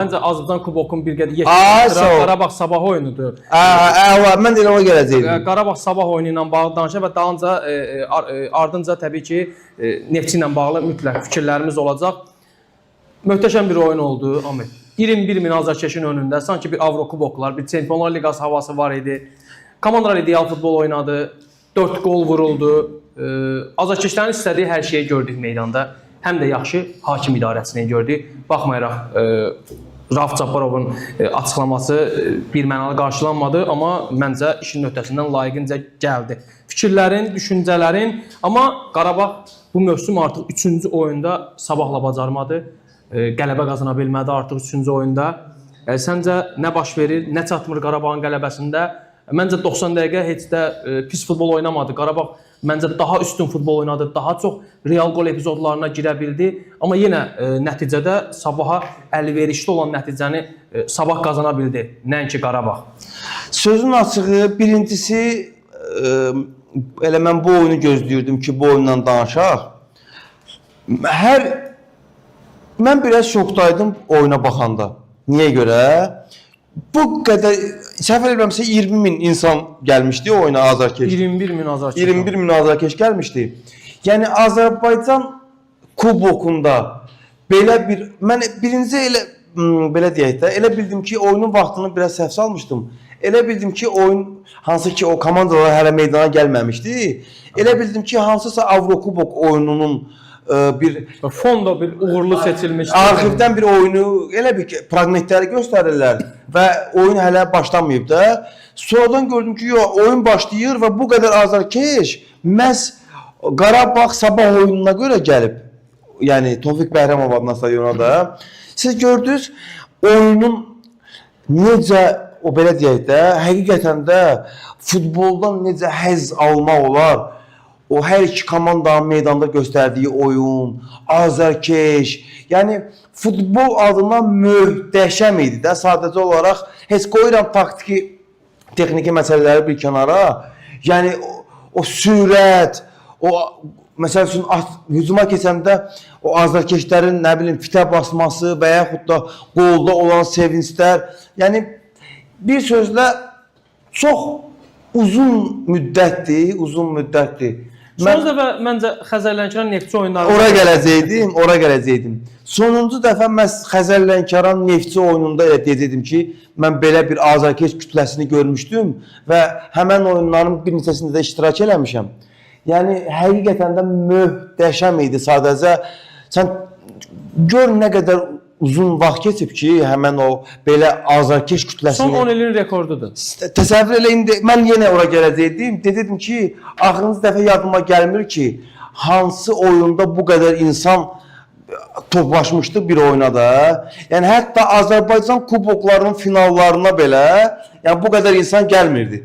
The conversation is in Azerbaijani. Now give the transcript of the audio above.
Məncə Azərbaycan Kubokun bir qədər Qarabağ Sabah oyunudur. Mən də ona gələcəydim. Qarabağ Sabah oyunu ilə bağlı danışaq və dalınca ardınca təbii ki Neftçi ilə bağlı mütləq fikirlərimiz olacaq. Möhtəşəm bir oyun oldu Ahmet. 21 min azarkeşin önündə sanki bir Avrokuboklar, bir Çempionlar Liqası havası var idi. Komandalar ideal futbol oynadı. 4 gol vuruldu. Azarkeşlərin istədiyi hər şeyi gördük meydanda. Həm də yaxşı hakim idarəsini gördük. Baxmayaraq Rauf Cabbarovun açıqlaması birmənalı qarşılanmadı, amma məncə işin öhdəsindən layiqincə gəldi. Fikirlərin, düşüncələrin, amma Qarabağ bu mövsüm artıq 3-cü oyunda Sabahla bacarmadı. Qələbə qazana bilmədi artıq 3-cü oyunda. Səncə nə baş verir, nə çatmır Qarabağın qələbəsində? Məncə 90 dəqiqə heç də pis futbol oynamadı. Qarabağ məncə daha üstün futbol oynadı, daha çox real gol epizodlarına girə bildi. Amma yenə nəticədə Sabaha əlverişli olan nəticəni Sabah qazana bildi, nəinki Qarabağ. Sözün açığı, birincisi, elə mən bu oyunu gözləyirdim ki, bu oyundan danışaq. Mən biraz şokdaydım oyuna baxanda. Niyə görə? Bu qədər, səhv eləmirəmsə 20 min insan gəlmişdi oyuna azarkeş. 21 min azarkeş. 21 min azarkeş gəlmişdi. Yəni Azərbaycan Kubokunda belə bir, mən birinci belə deyək də, elə bildim ki, oyunun vaxtını biraz səhv salmışdım. Elə bildim ki, oyun, hansı ki o komandalar hələ meydana gəlməmişdi. Elə bildim ki, hansısa Avrokubok oyununun fonda bir uğurlu seçilmiş arxivdən bir oyunu elə bir fraqmentləri göstərirlər və oyun hələ başlamayıb da. Sonradan gördüm ki, oyun başlayır və bu qədər azarkeş məhz Qarabağ Sabah oyununa görə gəlib. Yəni Tofiq Bəhramov adına stadiona da. Siz gördünüz oyunun necə, o belə deyək də, həqiqətən də futboldan necə həzz almaq olar. O hər iki komandanın meydanda göstərdiyi oyun, azarkeş, yəni futbol adına möhtəşəm idi də. Sadəcə olaraq heç qoyuram taktiki, texniki məsələləri bir kənara. Yəni o sürət, o məsəl üçün hücuma keçəndə o azarkeşlərin nə bilim fitə basması və yaxud da qolda olan sevinclər, yəni bir sözlə çox uzun müddətdir. Son dəfə məncə Xəzərlənkəran Neftçi oyunları ora gələcəkdim. Sonuncu dəfə məhz Xəzərlənkəran Neftçi oyununda elə deyəcəkdim ki, mən belə bir azarkeş kütləsini görmüşdüm və həmən oyunların bir neçəsində də iştirak eləmişəm. Yəni həqiqətən də möhtəşəm idi. Sadəcə sən gör nə qədər uzun vaxt keçib ki, həmən o belə azarkeş kütləsini... Son 10 ilin rekordudur. Təsəvvür elə, indi mən yenə ora gələcəkdim. Dedim ki, axırıncı dəfə yadıma gəlmir ki, hansı oyunda bu qədər insan toplaşmışdı bir oyuna da. Yəni hətta Azərbaycan kuboklarının finallarına belə bu qədər insan gəlmirdi.